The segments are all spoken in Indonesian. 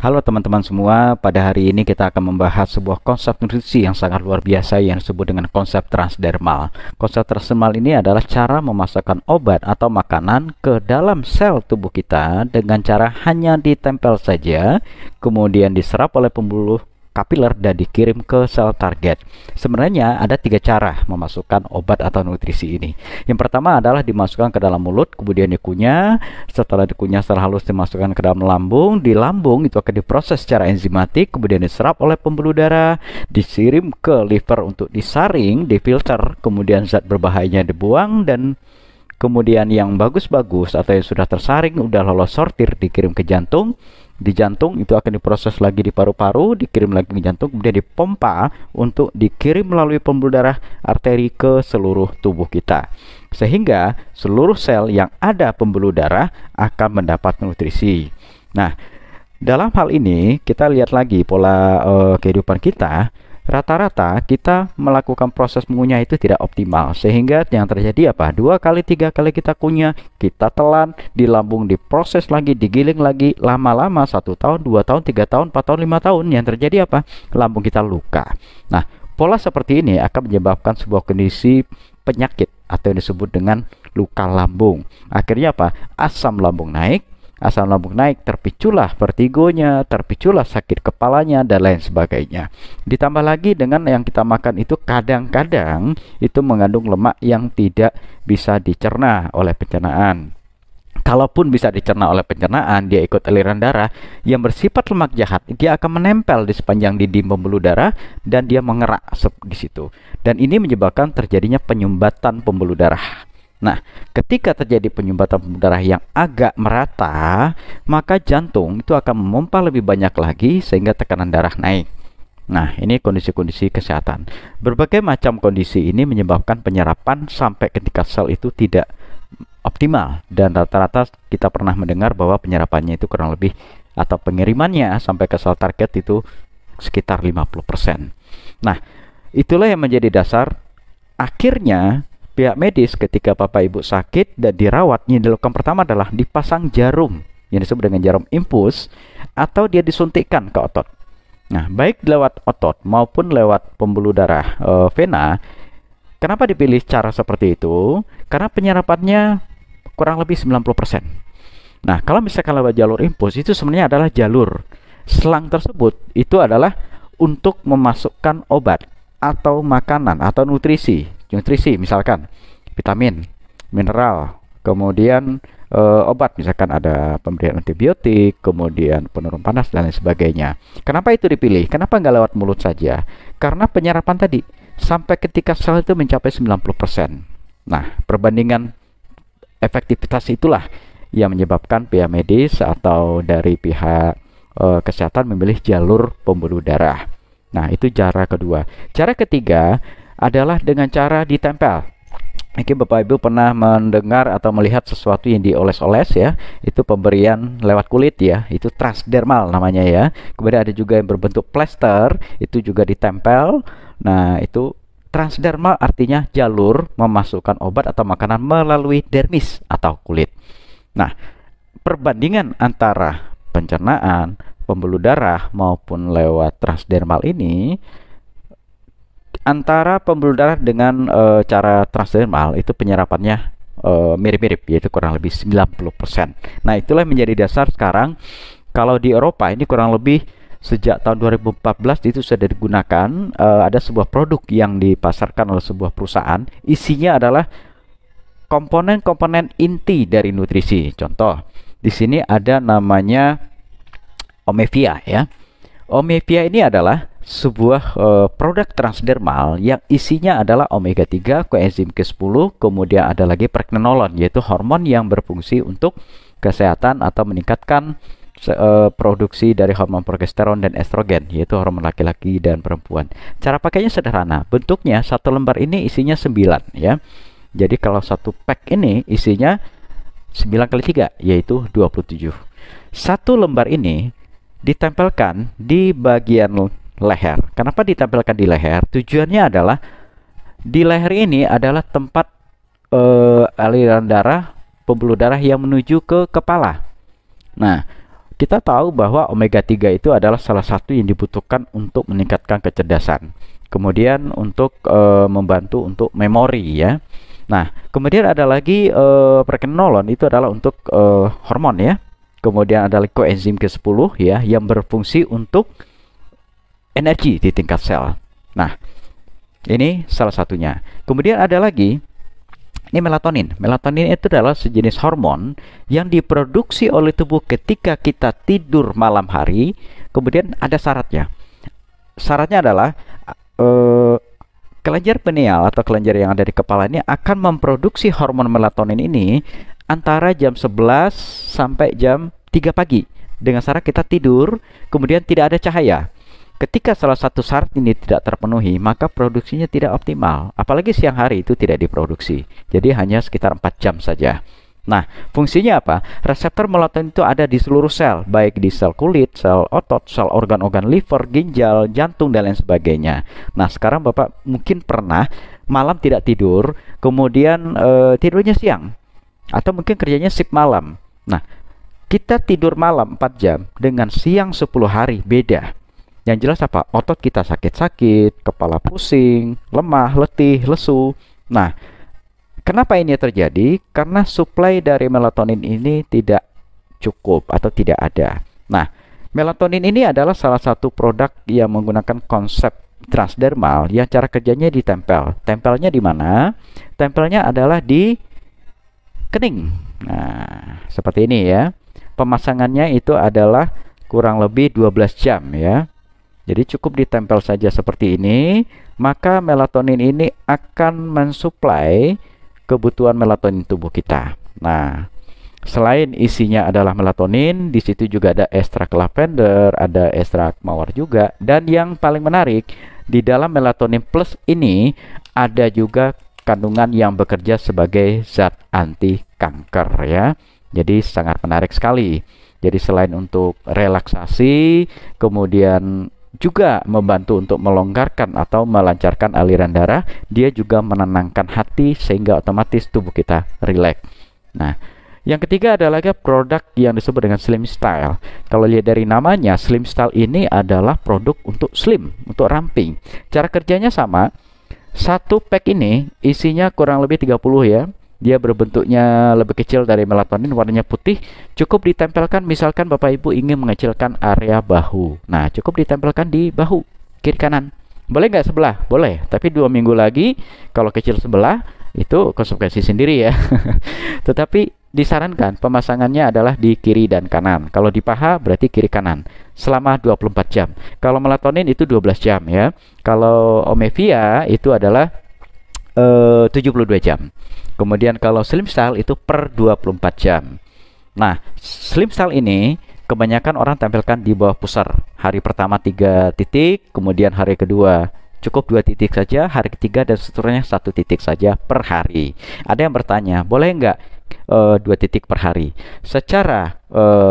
Halo teman-teman semua, pada hari ini kita akan membahas sebuah konsep nutrisi yang sangat luar biasa yang disebut dengan konsep transdermal. Konsep transdermal ini adalah cara memasukkan obat atau makanan ke dalam sel tubuh kita dengan cara hanya ditempel saja, kemudian diserap oleh pembuluh kapiler dan dikirim ke sel target. Sebenarnya ada 3 cara memasukkan obat atau nutrisi ini. Yang pertama adalah dimasukkan ke dalam mulut, kemudian dikunyah. Setelah dikunyah secara halus dimasukkan ke dalam lambung. Di lambung itu akan diproses secara enzimatik, kemudian diserap oleh pembuluh darah, dikirim ke liver untuk disaring, difilter, kemudian zat berbahayanya dibuang, dan kemudian yang bagus-bagus atau yang sudah tersaring, udah lolos sortir, dikirim ke jantung. Di jantung itu akan diproses lagi di paru-paru, dikirim lagi ke jantung, kemudian dipompa untuk dikirim melalui pembuluh darah arteri ke seluruh tubuh kita. Sehingga seluruh sel yang ada pembuluh darah akan mendapat nutrisi. Nah, dalam hal ini kita lihat lagi pola kehidupan kita. Rata-rata kita melakukan proses mengunyah itu tidak optimal, sehingga yang terjadi apa? 2 kali 3 kali kita kunyah, kita telan, di lambung diproses lagi, digiling lagi, lama-lama 1 tahun, 2 tahun, 3 tahun, 4 tahun, 5 tahun, yang terjadi apa? Lambung kita luka. Nah, pola seperti ini akan menyebabkan sebuah kondisi penyakit atau yang disebut dengan luka lambung. Akhirnya apa? Asam lambung naik, terpiculah vertigonya, terpiculah sakit kepalanya, dan lain sebagainya. Ditambah lagi dengan yang kita makan itu kadang-kadang itu mengandung lemak yang tidak bisa dicerna oleh pencernaan. Kalaupun bisa dicerna oleh pencernaan, dia ikut aliran darah yang bersifat lemak jahat, dia akan menempel di sepanjang dinding pembuluh darah dan dia mengerak di situ. Dan ini menyebabkan terjadinya penyumbatan pembuluh darah. Nah, ketika terjadi penyumbatan pembuluh darah yang agak merata, maka jantung itu akan memompa lebih banyak lagi sehingga tekanan darah naik. Nah, ini kondisi-kondisi kesehatan. Berbagai macam kondisi ini menyebabkan penyerapan sampai ketika sel itu tidak optimal, dan rata-rata kita pernah mendengar bahwa penyerapannya itu kurang lebih atau pengirimannya sampai ke sel target itu sekitar 50%. Nah, itulah yang menjadi dasar akhirnya pihak medis ketika bapak ibu sakit dan dirawat, yang dilakukan pertama adalah dipasang jarum yang disebut dengan jarum infus, atau dia disuntikkan ke otot. Nah, baik lewat otot maupun lewat pembuluh darah vena. Kenapa dipilih cara seperti itu? Karena penyerapannya kurang lebih 90%. Nah, kalau misalkan lewat jalur infus, itu sebenarnya adalah jalur selang tersebut itu adalah untuk memasukkan obat atau makanan atau nutrisi misalkan vitamin, mineral, kemudian obat, misalkan ada pemberian antibiotik, kemudian penurun panas dan lain sebagainya. Kenapa itu dipilih? Kenapa nggak lewat mulut saja? Karena penyerapan tadi sampai ketika sel itu mencapai 90%. Nah, perbandingan efektivitas itulah yang menyebabkan pihak medis atau dari pihak kesehatan memilih jalur pembuluh darah. Nah, itu cara kedua. Cara ketiga adalah dengan cara ditempel. Mungkin Bapak Ibu pernah mendengar atau melihat sesuatu yang dioles-oles ya, itu pemberian lewat kulit ya, itu transdermal namanya ya. Kemudian ada juga yang berbentuk plester, itu juga ditempel. Nah, itu transdermal artinya jalur memasukkan obat atau makanan melalui dermis atau kulit. Nah, perbandingan antara pencernaan, pembuluh darah maupun lewat transdermal ini, antara pembuluh darah dengan cara transdermal itu penyerapannya mirip-mirip, yaitu kurang lebih 90%. Nah, itulah yang menjadi dasar sekarang kalau di Eropa ini kurang lebih sejak tahun 2014 itu sudah digunakan. Ada sebuah produk yang dipasarkan oleh sebuah perusahaan, isinya adalah komponen-komponen inti dari nutrisi. Contoh, di sini ada namanya Omevia ya. Omevia ini adalah sebuah produk transdermal yang isinya adalah omega 3, koenzim Q10, kemudian ada lagi pregnenolon, yaitu hormon yang berfungsi untuk kesehatan atau meningkatkan produksi dari hormon progesteron dan estrogen, yaitu hormon laki-laki dan perempuan. Cara pakainya sederhana. Bentuknya satu lembar ini isinya 9 ya. Jadi kalau satu pack ini isinya 9 kali 3 yaitu 27. Satu lembar ini ditempelkan di bagian leher. Kenapa ditempelkan di leher? Tujuannya adalah di leher ini adalah tempat aliran darah, pembuluh darah yang menuju ke kepala. Nah, kita tahu bahwa omega 3 itu adalah salah satu yang dibutuhkan untuk meningkatkan kecerdasan. Kemudian untuk membantu untuk memori ya. Nah, kemudian ada lagi pregnenolon, itu adalah untuk hormon ya. Kemudian ada koenzim ke-10 ya yang berfungsi untuk energi di tingkat sel. Nah, ini salah satunya. Kemudian ada lagi ini melatonin. Melatonin itu adalah sejenis hormon yang diproduksi oleh tubuh ketika kita tidur malam hari. Kemudian ada syaratnya. Syaratnya adalah kelenjar pineal atau kelenjar yang ada di kepala ini akan memproduksi hormon melatonin ini antara jam 11 sampai jam 3 pagi dengan syarat kita tidur kemudian tidak ada cahaya. Ketika salah satu syarat ini tidak terpenuhi, maka produksinya tidak optimal. Apalagi siang hari itu tidak diproduksi. Jadi hanya sekitar 4 jam saja. Nah, fungsinya apa? Reseptor melatonin itu ada di seluruh sel, baik di sel kulit, sel otot, sel organ-organ liver, ginjal, jantung, dan lain sebagainya. Nah, sekarang Bapak mungkin pernah malam tidak tidur, kemudian tidurnya siang. Atau mungkin kerjanya shift malam. Nah, kita tidur malam 4 jam dengan siang 10 hari beda. Yang jelas apa? Otot kita sakit-sakit, kepala pusing, lemah, letih, lesu. Nah, kenapa ini terjadi? Karena suplai dari melatonin ini tidak cukup atau tidak ada. Nah, melatonin ini adalah salah satu produk yang menggunakan konsep transdermal yang cara kerjanya ditempel. Tempelnya di mana? Tempelnya adalah di kening. Nah, seperti ini ya. Pemasangannya itu adalah kurang lebih 12 jam ya. Jadi cukup ditempel saja seperti ini, maka melatonin ini akan mensuplai kebutuhan melatonin tubuh kita. Nah, selain isinya adalah melatonin, di situ juga ada ekstrak lavender, ada ekstrak mawar juga, dan yang paling menarik di dalam melatonin plus ini ada juga kandungan yang bekerja sebagai zat anti kanker ya. Jadi sangat menarik sekali. Jadi selain untuk relaksasi, kemudian juga membantu untuk melonggarkan atau melancarkan aliran darah, dia juga menenangkan hati sehingga otomatis tubuh kita rileks. Nah, yang ketiga ada lagi produk yang disebut dengan Slim Style. Kalau lihat dari namanya, Slim Style ini adalah produk untuk slim, untuk ramping. Cara kerjanya sama. Satu pack ini isinya kurang lebih 30 ya. Dia berbentuknya lebih kecil dari melatonin, warnanya putih. Cukup ditempelkan, misalkan Bapak Ibu ingin mengecilkan area bahu. Nah, cukup ditempelkan di bahu, kiri kanan. Boleh nggak sebelah? Boleh. Tapi 2 minggu lagi, kalau kecil sebelah, itu konsekuensi sendiri ya. Tetapi disarankan pemasangannya adalah di kiri dan kanan. Kalau di paha berarti kiri kanan. Selama 24 jam. Kalau melatonin itu 12 jam ya. Kalau Omevia itu adalah 72 jam. Kemudian kalau Slim Style itu per 24 jam. Nah, Slim Style ini kebanyakan orang tampilkan di bawah pusar. Hari pertama 3 titik, kemudian hari kedua cukup 2 titik saja, hari ketiga dan seterusnya 1 titik saja per hari. Ada yang bertanya, boleh nggak 2 titik per hari? Secara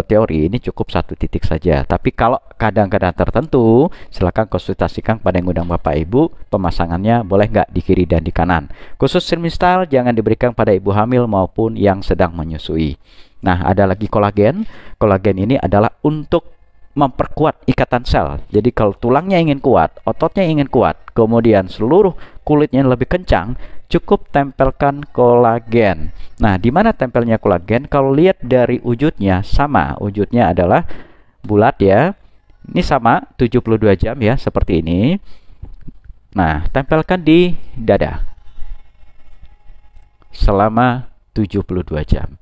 teori ini cukup 1 titik saja. Tapi kalau keadaan-keadaan tertentu, silakan konsultasikan pada yang undang Bapak Ibu. Pemasangannya boleh nggak di kiri dan di kanan. Khusus Slim Style jangan diberikan pada ibu hamil maupun yang sedang menyusui. Nah, ada lagi kolagen. Kolagen ini adalah untuk memperkuat ikatan sel. Jadi kalau tulangnya ingin kuat, ototnya ingin kuat, kemudian seluruh kulitnya lebih kencang, cukup tempelkan kolagen. Nah, di mana tempelnya kolagen? Kalau lihat dari wujudnya sama, wujudnya adalah bulat ya. Ini sama 72 jam ya, seperti ini. Nah, tempelkan di dada selama 72 jam.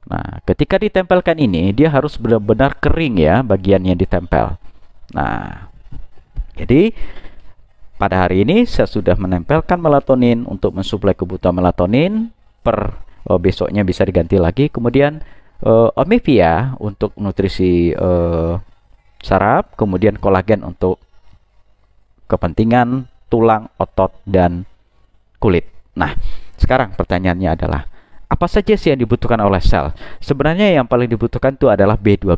Nah, ketika ditempelkan ini, dia harus benar-benar kering ya bagian yang ditempel. Nah, jadi pada hari ini saya sudah menempelkan melatonin untuk mensuplai kebutuhan melatonin. Per besoknya bisa diganti lagi. Kemudian Omevia untuk nutrisi saraf. Kemudian kolagen untuk kepentingan tulang, otot, dan kulit. Nah, sekarang pertanyaannya adalah, apa saja sih yang dibutuhkan oleh sel? Sebenarnya yang paling dibutuhkan itu adalah B12+,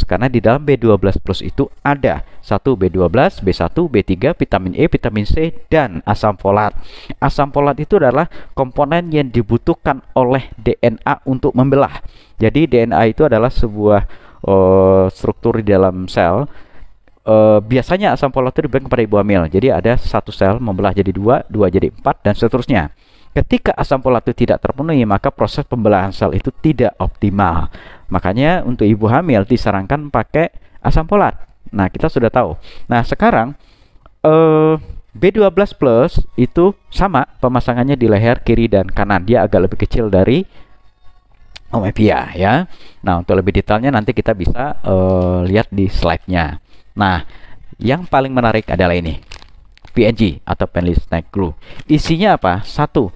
karena di dalam B12+ itu ada 1 B12, B1, B3, vitamin E, vitamin C, dan asam folat. Asam folat itu adalah komponen yang dibutuhkan oleh DNA untuk membelah. Jadi DNA itu adalah sebuah struktur di dalam sel, biasanya asam folat itu diberikan kepada ibu hamil. Jadi ada satu sel membelah jadi dua, dua jadi empat, dan seterusnya. Ketika asam folat itu tidak terpenuhi, maka proses pembelahan sel itu tidak optimal. Makanya untuk ibu hamil disarankan pakai asam folat. Nah, kita sudah tahu. Nah, sekarang B12 plus itu sama pemasangannya di leher kiri dan kanan. Dia agak lebih kecil dari Omepia ya. Nah, untuk lebih detailnya nanti kita bisa lihat di slide-nya. Nah, yang paling menarik adalah ini, PNG atau Painless Night Glue. Isinya apa? Satu,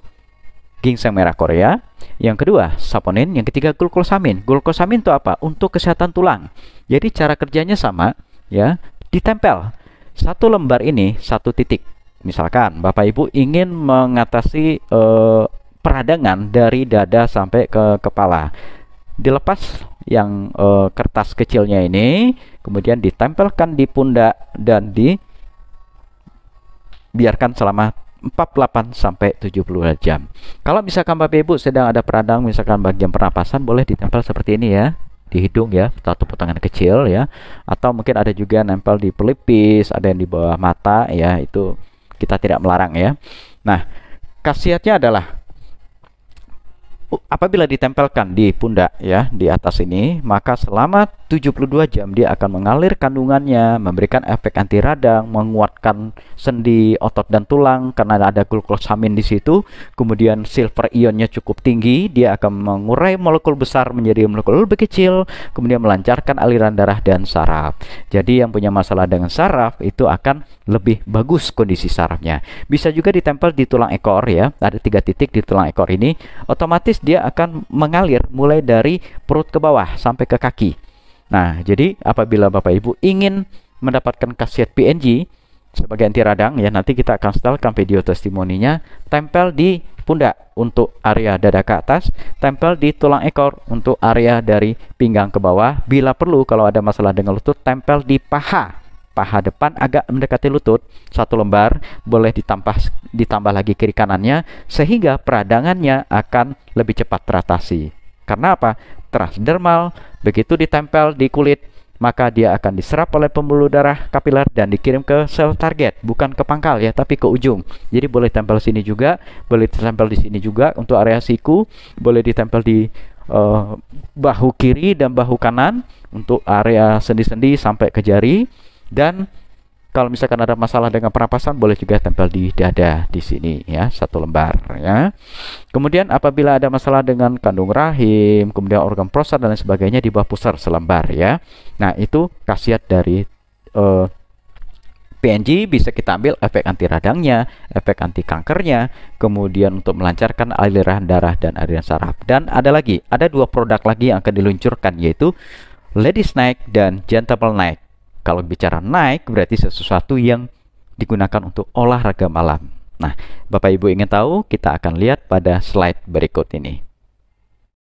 ginseng merah Korea. Yang kedua, saponin. Yang ketiga, glukosamin. Glukosamin itu apa? Untuk kesehatan tulang. Jadi cara kerjanya sama ya, ditempel. Satu lembar ini satu titik. Misalkan Bapak Ibu ingin mengatasi peradangan dari dada sampai ke kepala. Dilepas yang kertas kecilnya ini, kemudian ditempelkan di pundak dan dibiarkan selama 48 sampai 72 jam. Kalau misalkan Bapak Ibu sedang ada peradang, misalkan bagian pernapasan, boleh ditempel seperti ini ya, di hidung ya, satu potongan kecil ya, atau mungkin ada juga nempel di pelipis, ada yang di bawah mata ya, itu kita tidak melarang ya. Nah, khasiatnya adalah apabila ditempelkan di pundak ya, di atas ini, maka selama 72 jam dia akan mengalir kandungannya, memberikan efek anti radang, menguatkan sendi, otot dan tulang karena ada glukosamin di situ. Kemudian silver ionnya cukup tinggi, dia akan mengurai molekul besar menjadi molekul lebih kecil, kemudian melancarkan aliran darah dan saraf. Jadi yang punya masalah dengan saraf itu akan lebih bagus kondisi sarafnya. Bisa juga ditempel di tulang ekor ya, ada 3 titik di tulang ekor ini, otomatis dia akan mengalir mulai dari perut ke bawah sampai ke kaki. Nah, jadi apabila Bapak Ibu ingin mendapatkan khasiat PNG sebagai anti radang ya, nanti kita akan setelkan video testimoninya. Tempel di pundak untuk area dada ke atas, tempel di tulang ekor untuk area dari pinggang ke bawah. Bila perlu kalau ada masalah dengan lutut, tempel di paha depan agak mendekati lutut, 1 lembar, boleh ditambah lagi kiri kanannya, sehingga peradangannya akan lebih cepat teratasi. Karena apa? Transdermal, begitu ditempel di kulit, maka dia akan diserap oleh pembuluh darah kapiler dan dikirim ke sel target, bukan ke pangkal ya, tapi ke ujung. Jadi boleh tempel sini juga, boleh ditempel di sini juga untuk area siku, boleh ditempel di bahu kiri dan bahu kanan untuk area sendi-sendi sampai ke jari. Dan kalau misalkan ada masalah dengan pernapasan, boleh juga tempel di dada di sini ya, 1 lembar ya. Kemudian apabila ada masalah dengan kandung rahim, kemudian organ prostat dan lain sebagainya, di bawah pusar selembar ya. Nah, itu khasiat dari PNG. Bisa kita ambil efek anti radangnya, efek anti kankernya, kemudian untuk melancarkan aliran darah dan aliran saraf. Dan ada 2 produk lagi yang akan diluncurkan, yaitu Ladies Night dan Gentleman Night. Kalau bicara naik berarti sesuatu yang digunakan untuk olahraga malam. Nah, Bapak Ibu ingin tahu, kita akan lihat pada slide berikut ini.